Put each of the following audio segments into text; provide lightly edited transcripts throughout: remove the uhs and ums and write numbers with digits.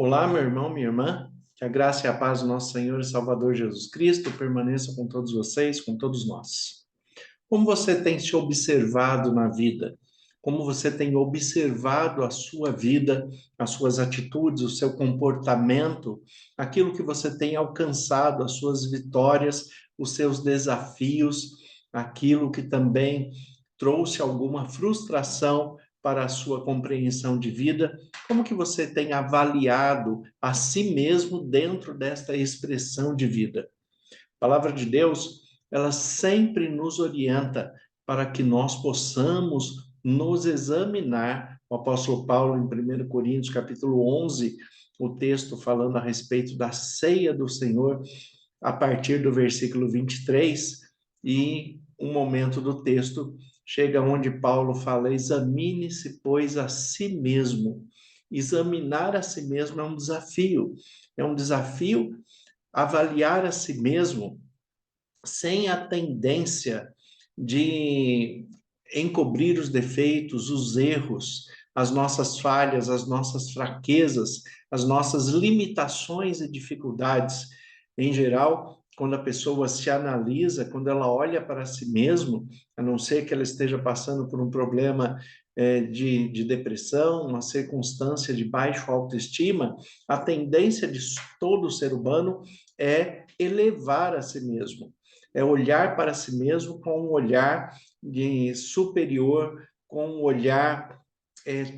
Olá, meu irmão, minha irmã, que a graça e a paz do nosso Senhor e Salvador Jesus Cristo permaneça com todos vocês, com todos nós. Como você tem se observado na vida? Como você tem observado a sua vida, as suas atitudes, o seu comportamento, aquilo que você tem alcançado, as suas vitórias, os seus desafios, aquilo que também trouxe alguma frustração para a sua compreensão de vida? Como que você tem avaliado a si mesmo dentro desta expressão de vida? A palavra de Deus, ela sempre nos orienta para que nós possamos nos examinar. O apóstolo Paulo, em 1 Coríntios, capítulo 11, o texto falando a respeito da ceia do Senhor, a partir do versículo 23, e um momento do texto chega onde Paulo fala: examine-se, pois, a si mesmo. Examinar a si mesmo é um desafio avaliar a si mesmo sem a tendência de encobrir os defeitos, os erros, as nossas falhas, as nossas fraquezas, as nossas limitações e dificuldades. Em geral, quando a pessoa se analisa, quando ela olha para si mesmo, a não ser que ela esteja passando por um problema de depressão, uma circunstância de baixa autoestima, a tendência de todo ser humano é elevar a si mesmo, é olhar para si mesmo com um olhar de superior, com um olhar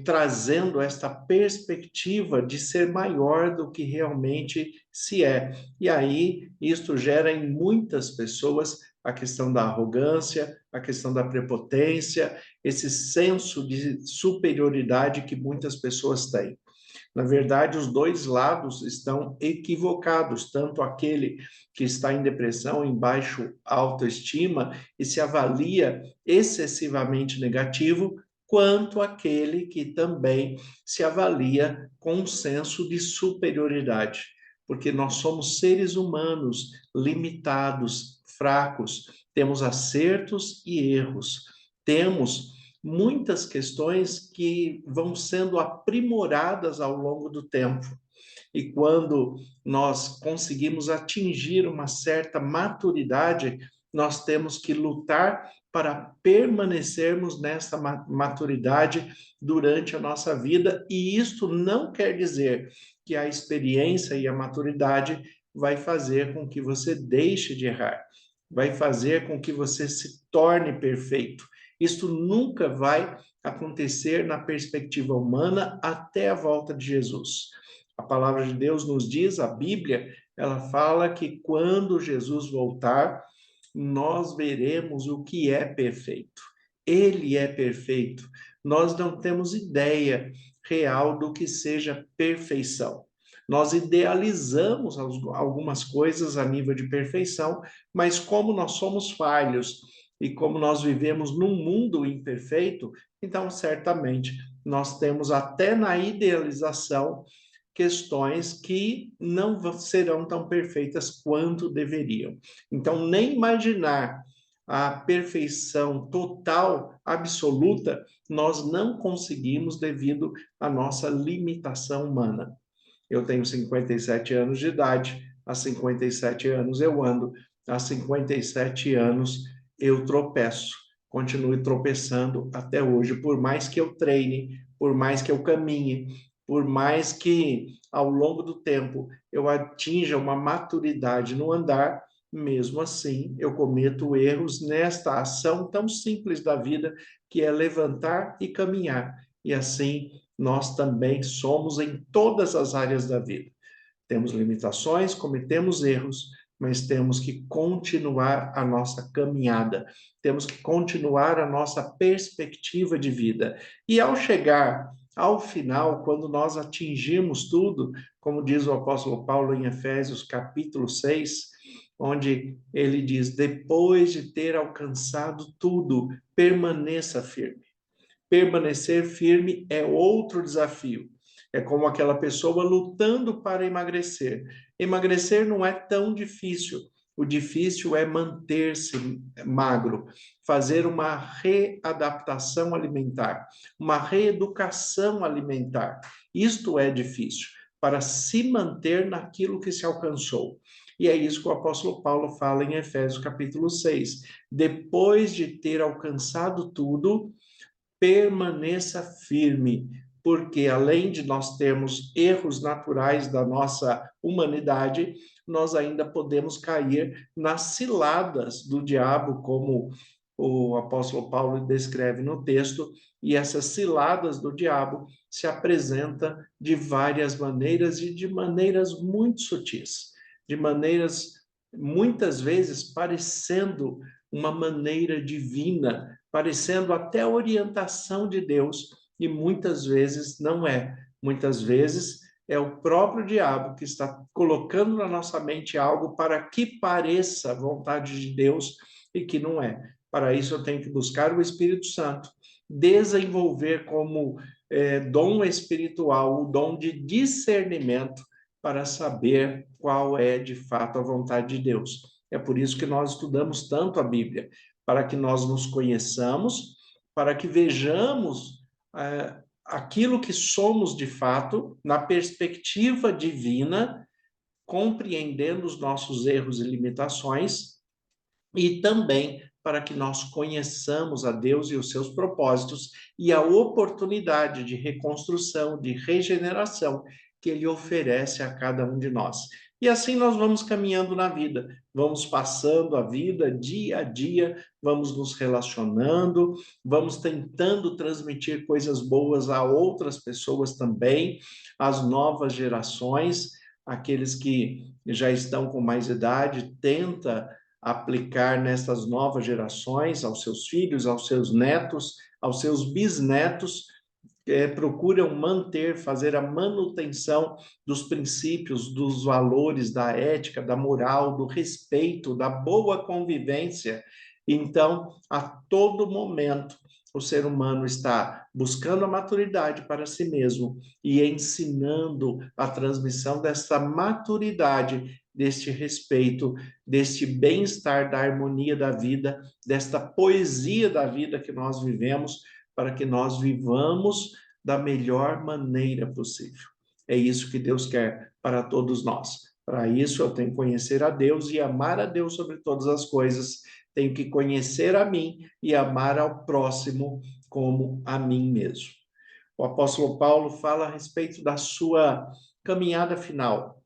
trazendo esta perspectiva de ser maior do que realmente se é. E aí, isto gera em muitas pessoas a questão da arrogância, a questão da prepotência, esse senso de superioridade que muitas pessoas têm. Na verdade, os dois lados estão equivocados, tanto aquele que está em depressão, em baixo autoestima e se avalia excessivamente negativo, quanto aquele que também se avalia com um senso de superioridade, porque nós somos seres humanos limitados, fracos, temos acertos e erros, temos muitas questões que vão sendo aprimoradas ao longo do tempo. E quando nós conseguimos atingir uma certa maturidade, nós temos que lutar para permanecermos nessa maturidade durante a nossa vida. E isto não quer dizer que a experiência e a maturidade vai fazer com que você deixe de errar, vai fazer com que você se torne perfeito. Isto nunca vai acontecer na perspectiva humana até a volta de Jesus. A palavra de Deus nos diz, a Bíblia, ela fala que quando Jesus voltar, nós veremos o que é perfeito. Ele é perfeito. Nós não temos ideia real do que seja perfeição. Nós idealizamos algumas coisas a nível de perfeição, mas como nós somos falhos e como nós vivemos num mundo imperfeito, então certamente nós temos até na idealização questões que não serão tão perfeitas quanto deveriam. Então, nem imaginar a perfeição total, absoluta, nós não conseguimos devido à nossa limitação humana. Eu tenho 57 anos de idade, há 57 anos eu ando, há 57 anos eu tropeço, continuo tropeçando até hoje, por mais que eu treine, por mais que eu caminhe, por mais que ao longo do tempo eu atinja uma maturidade no andar, mesmo assim eu cometo erros nesta ação tão simples da vida, que é levantar e caminhar. E assim nós também somos em todas as áreas da vida. Temos limitações, cometemos erros, mas temos que continuar a nossa caminhada, temos que continuar a nossa perspectiva de vida. E ao chegar ao final, quando nós atingirmos tudo, como diz o apóstolo Paulo em Efésios capítulo 6, onde ele diz: depois de ter alcançado tudo, permaneça firme. Permanecer firme é outro desafio. É como aquela pessoa lutando para emagrecer. Emagrecer não é tão difícil. O difícil é manter-se magro, fazer uma readaptação alimentar, uma reeducação alimentar. Isto é difícil. para se manter naquilo que se alcançou. E é isso que o apóstolo Paulo fala em Efésios capítulo 6. Depois de ter alcançado tudo, permaneça firme, porque além de nós termos erros naturais da nossa humanidade, nós ainda podemos cair nas ciladas do diabo, como o apóstolo Paulo descreve no texto, e essas ciladas do diabo se apresentam de várias maneiras e de maneiras muito sutis, de maneiras muitas vezes parecendo uma maneira divina, parecendo até orientação de Deus, e muitas vezes não é. Muitas vezes é o próprio diabo que está colocando na nossa mente algo para que pareça a vontade de Deus e que não é. Para isso eu tenho que buscar o Espírito Santo, desenvolver como dom espiritual o dom de discernimento para saber qual é de fato a vontade de Deus. É por isso que nós estudamos tanto a Bíblia, para que nós nos conheçamos, para que vejamos aquilo que somos de fato, na perspectiva divina, compreendendo os nossos erros e limitações, e também para que nós conheçamos a Deus e os seus propósitos e a oportunidade de reconstrução, de regeneração que Ele oferece a cada um de nós. E assim nós vamos caminhando na vida, vamos passando a vida dia a dia, vamos nos relacionando, vamos tentando transmitir coisas boas a outras pessoas também, às novas gerações, aqueles que já estão com mais idade, tenta aplicar nessas novas gerações, aos seus filhos, aos seus netos, aos seus bisnetos, procuram manter, fazer a manutenção dos princípios, dos valores, da ética, da moral, do respeito, da boa convivência. Então, a todo momento, o ser humano está buscando a maturidade para si mesmo e ensinando a transmissão dessa maturidade, deste respeito, deste bem-estar, da harmonia da vida, desta poesia da vida que nós vivemos, para que nós vivamos da melhor maneira possível. É isso que Deus quer para todos nós. Para isso, eu tenho que conhecer a Deus e amar a Deus sobre todas as coisas. Tenho que conhecer a mim e amar ao próximo como a mim mesmo. O apóstolo Paulo fala a respeito da sua caminhada final.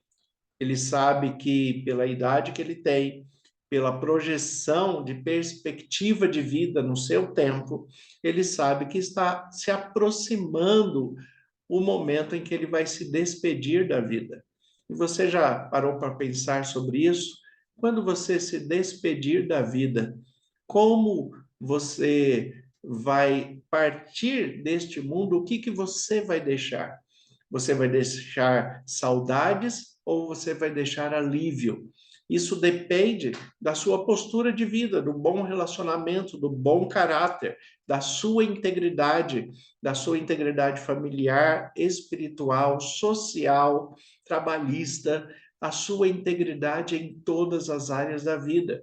Ele sabe que, pela idade que ele tem, pela projeção de perspectiva de vida no seu tempo, ele sabe que está se aproximando o momento em que ele vai se despedir da vida. E você já parou para pensar sobre isso? Quando você se despedir da vida, como você vai partir deste mundo? O que você vai deixar? Você vai deixar saudades ou você vai deixar alívio? Isso depende da sua postura de vida, do bom relacionamento, do bom caráter, da sua integridade familiar, espiritual, social, trabalhista, a sua integridade em todas as áreas da vida.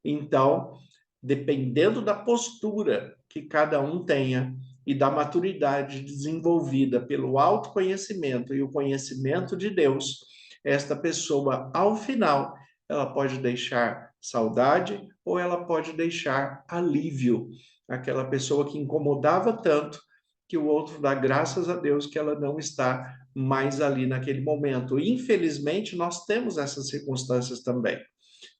Então, dependendo da postura que cada um tenha e da maturidade desenvolvida pelo autoconhecimento e o conhecimento de Deus, esta pessoa, ao final, ela pode deixar saudade ou ela pode deixar alívio. Aquela pessoa que incomodava tanto que o outro dá graças a Deus que ela não está mais ali naquele momento. Infelizmente, nós temos essas circunstâncias também,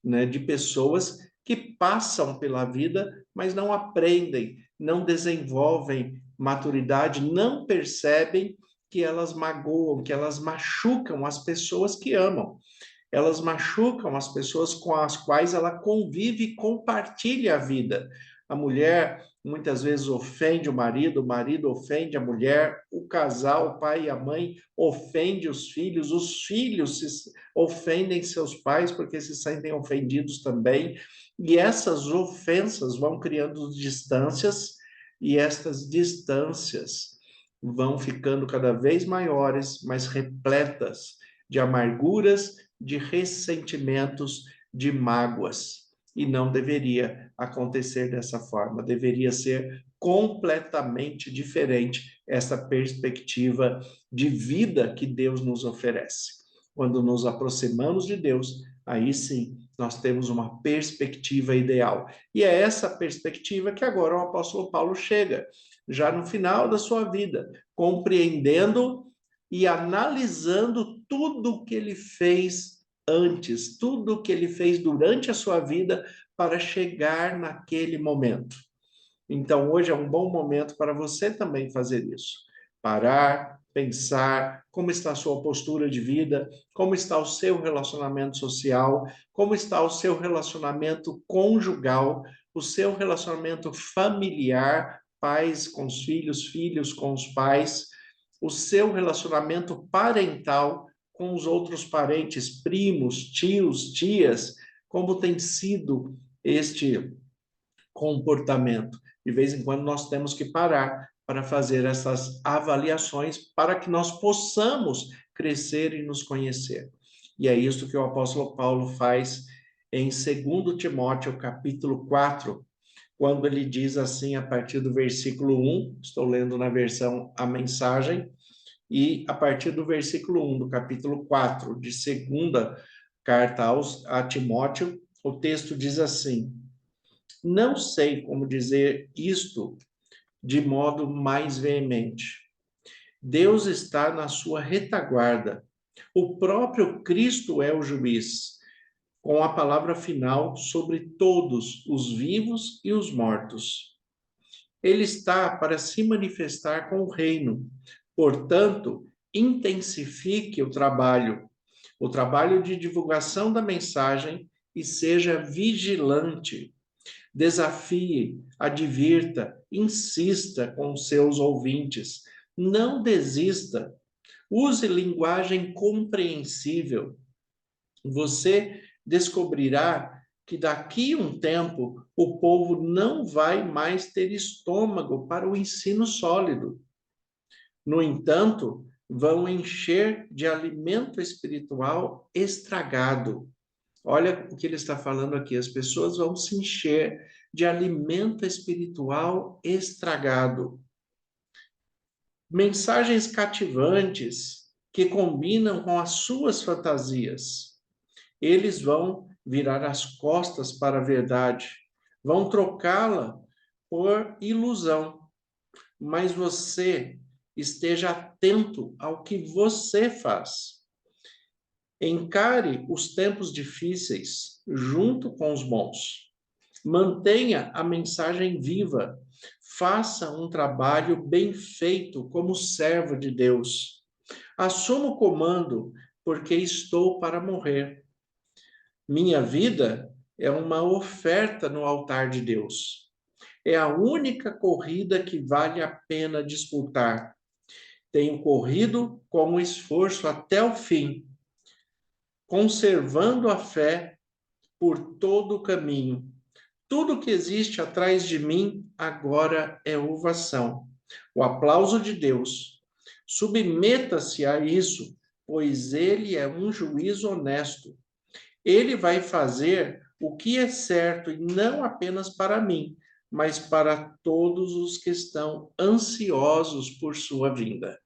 né, de pessoas que passam pela vida, mas não aprendem, não desenvolvem maturidade, não percebem que elas magoam, que elas machucam as pessoas que amam. Elas machucam as pessoas com as quais ela convive e compartilha a vida. A mulher muitas vezes ofende o marido ofende a mulher, o casal, o pai e a mãe ofende os filhos ofendem seus pais porque se sentem ofendidos também. E essas ofensas vão criando distâncias e estas distâncias vão ficando cada vez maiores, mais repletas de amarguras, de ressentimentos, de mágoas. E não deveria acontecer dessa forma, deveria ser completamente diferente essa perspectiva de vida que Deus nos oferece. Quando nos aproximamos de Deus, aí sim nós temos uma perspectiva ideal. E é essa perspectiva que agora o apóstolo Paulo chega, já no final da sua vida, compreendendo e analisando tudo o que ele fez antes, tudo o que ele fez durante a sua vida para chegar naquele momento. Então, hoje é um bom momento para você também fazer isso. Parar, pensar como está a sua postura de vida, como está o seu relacionamento social, como está o seu relacionamento conjugal, o seu relacionamento familiar, pais com os filhos, filhos com os pais, o seu relacionamento parental com os outros parentes, primos, tios, tias, como tem sido este comportamento. De vez em quando nós temos que parar para fazer essas avaliações para que nós possamos crescer e nos conhecer. E é isso que o apóstolo Paulo faz em 2 Timóteo, capítulo 4, quando ele diz assim, a partir do versículo 1, estou lendo na versão A Mensagem, e a partir do versículo 1 do capítulo 4 de segunda carta a Timóteo, o texto diz assim: não sei como dizer isto de modo mais veemente. Deus está na sua retaguarda. O próprio Cristo é o juiz, com a palavra final sobre todos os vivos e os mortos. Ele está para se manifestar com o reino. Portanto, intensifique o trabalho de divulgação da mensagem e seja vigilante. Desafie, advirta, insista com seus ouvintes. Não desista. Use linguagem compreensível. Você descobrirá que daqui a um tempo o povo não vai mais ter estômago para o ensino sólido. No entanto, vão encher de alimento espiritual estragado. Olha o que ele está falando aqui. As pessoas vão se encher de alimento espiritual estragado. Mensagens cativantes que combinam com as suas fantasias. Eles vão virar as costas para a verdade, vão trocá-la por ilusão. Mas você esteja atento ao que você faz. Encare os tempos difíceis junto com os bons. Mantenha a mensagem viva. Faça um trabalho bem feito como servo de Deus. Assuma o comando, porque estou para morrer. Minha vida é uma oferta no altar de Deus. É a única corrida que vale a pena disputar. Tenho corrido com esforço até o fim, conservando a fé por todo o caminho. Tudo que existe atrás de mim agora é ovação. O aplauso de Deus. Submeta-se a isso, pois ele é um juiz honesto. Ele vai fazer o que é certo e não apenas para mim, mas para todos os que estão ansiosos por sua vinda.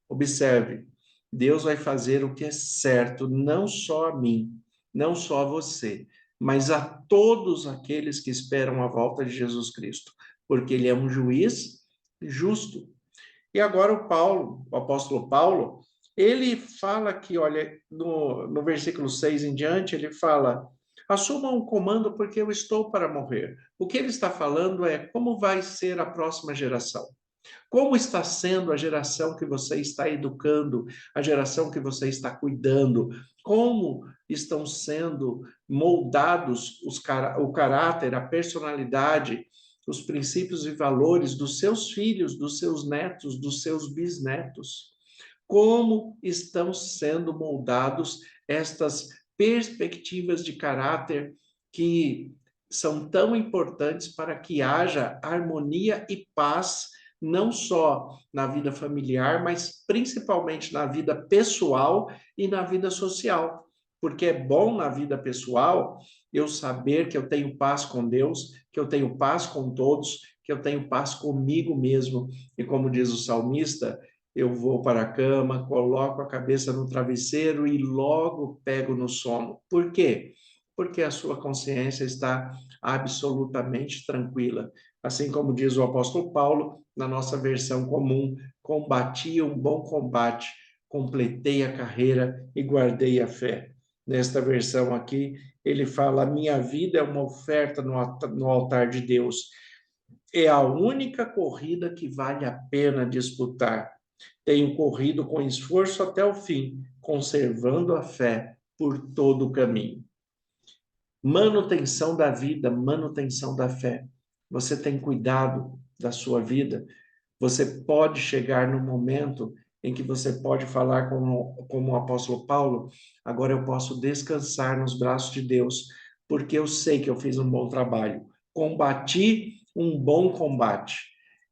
Observe, Deus vai fazer o que é certo, não só a mim, não só a você, mas a todos aqueles que esperam a volta de Jesus Cristo, porque ele é um juiz justo. E agora o apóstolo Paulo, ele fala aqui, olha, no versículo 6 em diante, ele fala: assuma um comando porque eu estou para morrer. O que ele está falando é como vai ser a próxima geração. Como está sendo a geração que você está educando, a geração que você está cuidando? Como estão sendo moldados o caráter, a personalidade, os princípios e valores dos seus filhos, dos seus netos, dos seus bisnetos? Como estão sendo moldados estas perspectivas de caráter que são tão importantes para que haja harmonia e paz, não só na vida familiar, mas principalmente na vida pessoal e na vida social. Porque é bom na vida pessoal eu saber que eu tenho paz com Deus, que eu tenho paz com todos, que eu tenho paz comigo mesmo. E como diz o salmista, eu vou para a cama, coloco a cabeça no travesseiro e logo pego no sono. Por quê? Porque a sua consciência está absolutamente tranquila. Assim como diz o apóstolo Paulo, na nossa versão comum, combati um bom combate, completei a carreira e guardei a fé. Nesta versão aqui, ele fala: minha vida é uma oferta no altar de Deus. É a única corrida que vale a pena disputar. Tenho corrido com esforço até o fim, conservando a fé por todo o caminho. Manutenção da vida, manutenção da fé. Você tem cuidado da sua vida? Você pode chegar no momento em que você pode falar como o apóstolo Paulo: agora eu posso descansar nos braços de Deus, porque eu sei que eu fiz um bom trabalho. Combati um bom combate.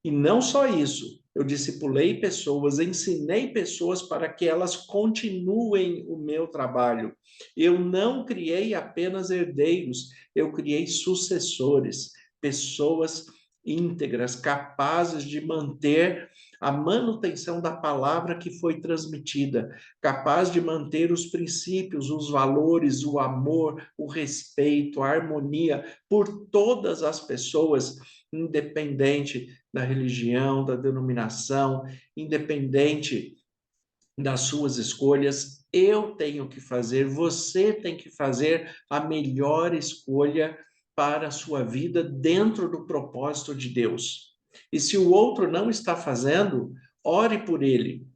E não só isso, eu discipulei pessoas, ensinei pessoas para que elas continuem o meu trabalho. Eu não criei apenas herdeiros, eu criei sucessores, pessoas íntegras, capazes de manter a manutenção da palavra que foi transmitida, capaz de manter os princípios, os valores, o amor, o respeito, a harmonia por todas as pessoas, independente da religião, da denominação, independente das suas escolhas. Eu tenho que fazer, você tem que fazer a melhor escolha para a sua vida dentro do propósito de Deus. E se o outro não está fazendo, ore por ele,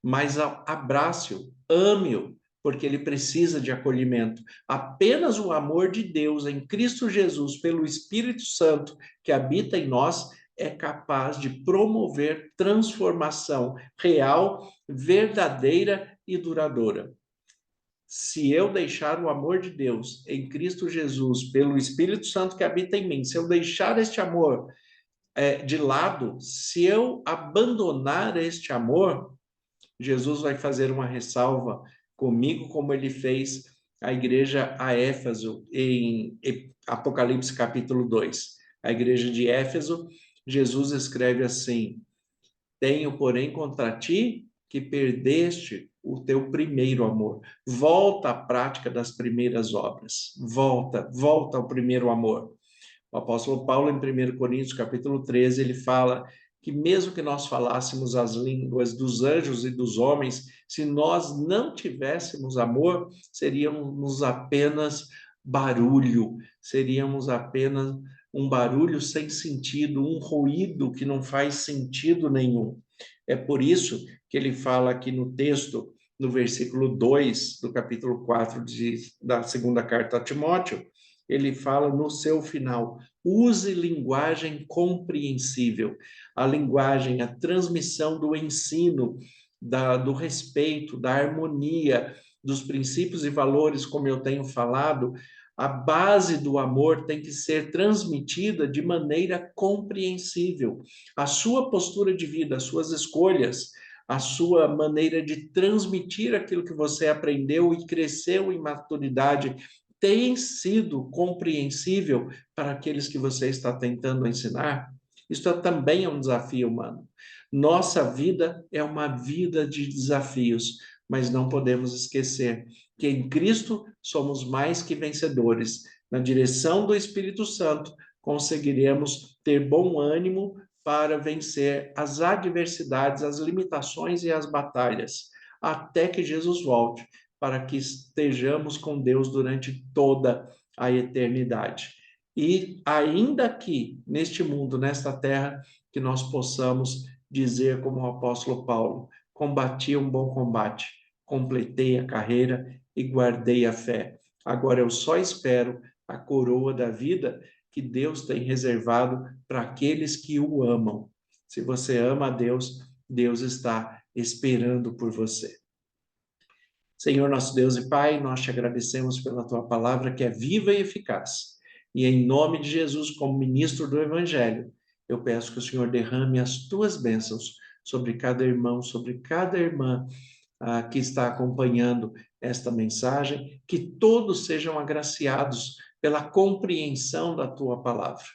mas abrace-o, ame-o, porque ele precisa de acolhimento. Apenas o amor de Deus em Cristo Jesus, pelo Espírito Santo que habita em nós, é capaz de promover transformação real, verdadeira e duradoura. Se eu deixar o amor de Deus em Cristo Jesus, pelo Espírito Santo que habita em mim, se eu deixar este amor de lado, se eu abandonar este amor, Jesus vai fazer uma ressalva comigo, como ele fez a igreja a Éfeso, em Apocalipse capítulo 2. A igreja de Éfeso, Jesus escreve assim: tenho, porém, contra ti que perdeste o teu primeiro amor. Volta à prática das primeiras obras. Volta ao primeiro amor. O apóstolo Paulo, em 1 Coríntios, capítulo 13, ele fala que mesmo que nós falássemos as línguas dos anjos e dos homens, se nós não tivéssemos amor, seríamos apenas barulho, seríamos apenas um barulho sem sentido, um ruído que não faz sentido nenhum. É por isso que ele fala aqui no texto, no versículo 2 do capítulo 4 da segunda carta a Timóteo, ele fala no seu final: use linguagem compreensível. A linguagem, a transmissão do ensino, do respeito, da harmonia, dos princípios e valores, como eu tenho falado, a base do amor tem que ser transmitida de maneira compreensível. A sua postura de vida, as suas escolhas, a sua maneira de transmitir aquilo que você aprendeu e cresceu em maturidade tem sido compreensível para aqueles que você está tentando ensinar? Isso também é um desafio humano. Nossa vida é uma vida de desafios, mas não podemos esquecer que em Cristo somos mais que vencedores. Na direção do Espírito Santo, conseguiremos ter bom ânimo para vencer as adversidades, as limitações e as batalhas, até que Jesus volte, para que estejamos com Deus durante toda a eternidade. E ainda aqui, neste mundo, nesta terra, que nós possamos dizer como o apóstolo Paulo: combati um bom combate, completei a carreira e guardei a fé. Agora eu só espero a coroa da vida que Deus tem reservado para aqueles que o amam. Se você ama a Deus, Deus está esperando por você. Senhor nosso Deus e Pai, nós te agradecemos pela tua palavra que é viva e eficaz. E em nome de Jesus, como ministro do Evangelho, eu peço que o Senhor derrame as tuas bênçãos sobre cada irmão, sobre cada irmã que está acompanhando esta mensagem, que todos sejam agraciados pela compreensão da tua palavra.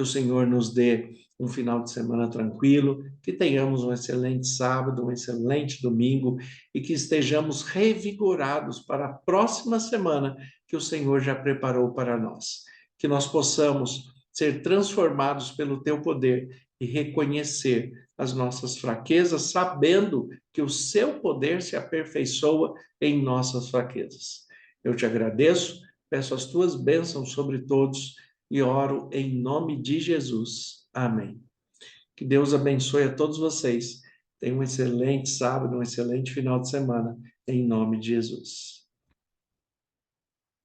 que o Senhor nos dê um final de semana tranquilo, que tenhamos um excelente sábado, um excelente domingo e que estejamos revigorados para a próxima semana que o Senhor já preparou para nós. Que nós possamos ser transformados pelo teu poder e reconhecer as nossas fraquezas, sabendo que o seu poder se aperfeiçoa em nossas fraquezas. Eu te agradeço, peço as tuas bênçãos sobre todos e oro em nome de Jesus. Amém. Que Deus abençoe a todos vocês. Tenham um excelente sábado, um excelente final de semana, em nome de Jesus.